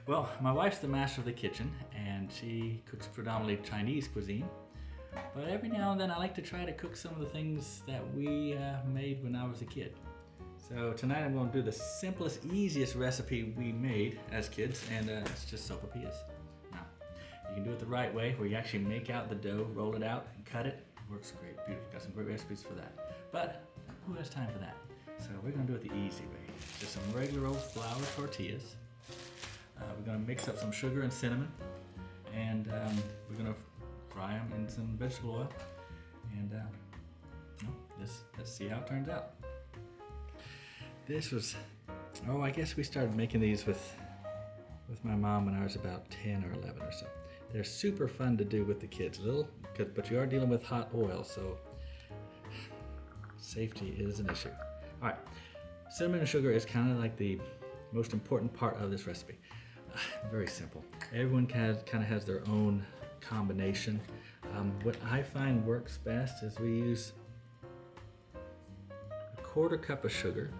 Well, my wife's the master of the kitchen, and she cooks predominantly Chinese cuisine. But every now and then I like to try to cook some of the things that we made when I was a kid. So tonight I'm going to do the simplest, easiest recipe we made as kids, and it's just Sopapillas. Now, you can do it the right way, where you actually make out the dough, roll it out, and cut it. Works great, beautiful. Got some great recipes for that. But who has time for that? So we're going to do it the easy way. Just some regular old flour tortillas. We're going to mix up some sugar and cinnamon, and we're going to fry them in some vegetable oil, and let's see how it turns out. This was, I guess we started making these with my mom when I was about 10 or 11 or so. They're super fun to do with the kids, but you are dealing with hot oil, so safety is an issue. All right, cinnamon and sugar is kind of like the most important part of this recipe. Very simple. Everyone kind of has their own combination. What I find works best is we use a 1/4 cup of sugar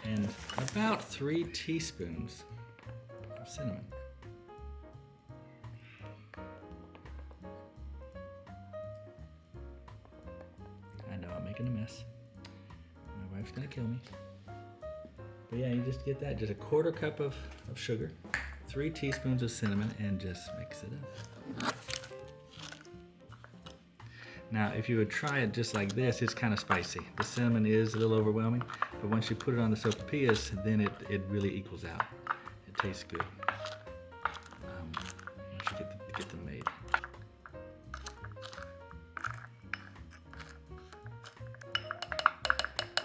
and about 3 teaspoons of cinnamon. I know I'm making a mess. My wife's gonna kill me. But yeah, you just get that, just a 1/4 cup of sugar, 3 teaspoons of cinnamon, and just mix it up. Now, if you would try it just like this, it's kind of spicy. The cinnamon is a little overwhelming, but once you put it on the Sopapillas, then it really equals out. It tastes good. Once you get them made.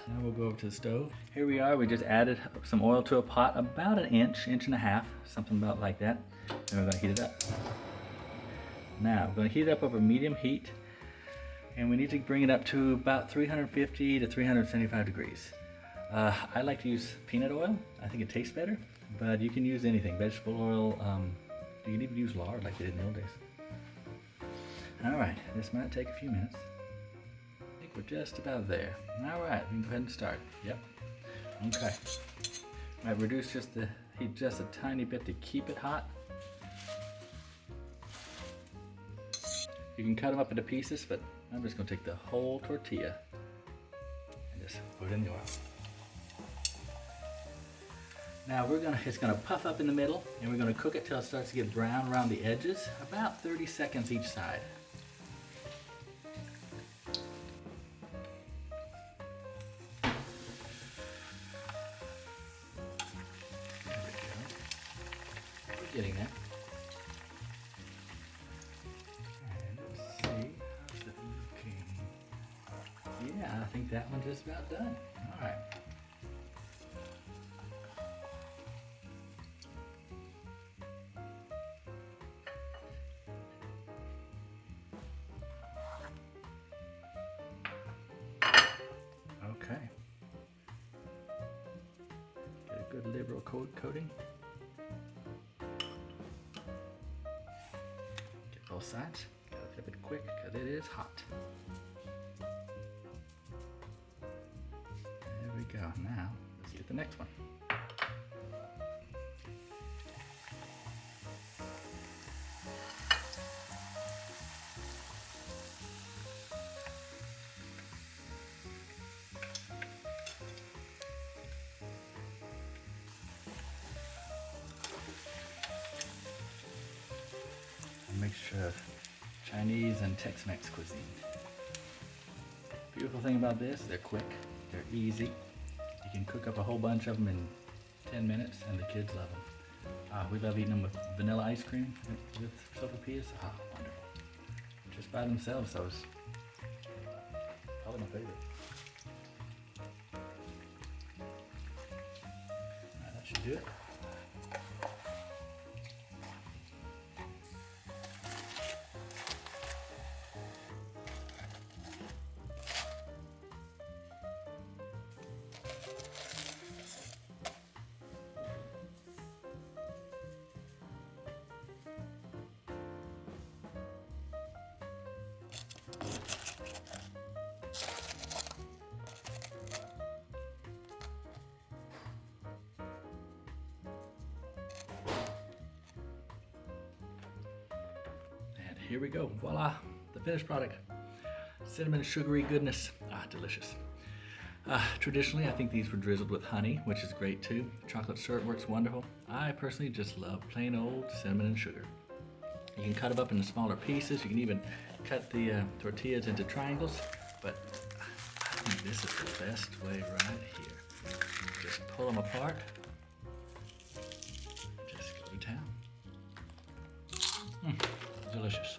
Now we'll go over to the stove. Here we are, we just added some oil to a pot, about an inch and a half, something about like that. And we're gonna heat it up. Now, we're gonna heat it up over medium heat, and we need to bring it up to about 350 to 375 degrees. I like to use peanut oil. I think it tastes better, but you can use anything. Vegetable oil, you can even use lard like they did in the old days. All right, this might take a few minutes. I think we're just about there. All right, we can go ahead and start. Yep. Okay. Might reduce just the heat just a tiny bit to keep it hot. You can cut them up into pieces, but I'm just going to take the whole tortilla and just put it in the oil. Now it's going to puff up in the middle, and we're going to cook it till it starts to get brown around the edges, about 30 seconds each side. There we go. We're getting there. Yeah, I think that one's just about done. All right. Okay. Get a good liberal coating. Get both sides. Gotta flip it quick because it is hot. There we go. Now, let's get the next one. A mixture of Chinese and Tex-Mex cuisine. Beautiful thing about this, they're quick. They're easy. You can cook up a whole bunch of them in 10 minutes, and the kids love them. We love eating them with vanilla ice cream with Sopapillas. Wonderful. Just by themselves, those probably my favorite. That should do it. here we go. Voila, the finished product. Cinnamon sugary goodness. Delicious. Traditionally, I think these were drizzled with honey, which is great too. Chocolate syrup works wonderful. I personally just love plain old cinnamon and sugar. You can cut them up into smaller pieces. You can even cut the tortillas into triangles. But I think this is the best way right here. Just pull them apart. Just go to town. Delicious.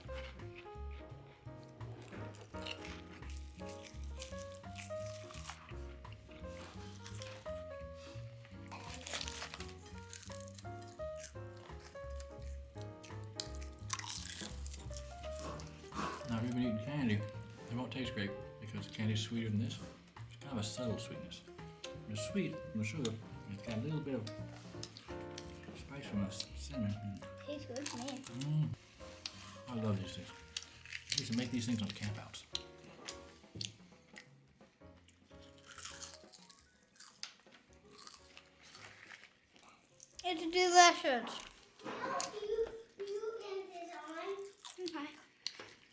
Now, if you've been eating candy, it won't taste great because the candy's sweeter than this. It's kind of a subtle sweetness. It's sweet from the sugar. It's got a little bit of spice from the cinnamon. Tastes good to me. I love these things. I used to make these things on campouts. It's delicious.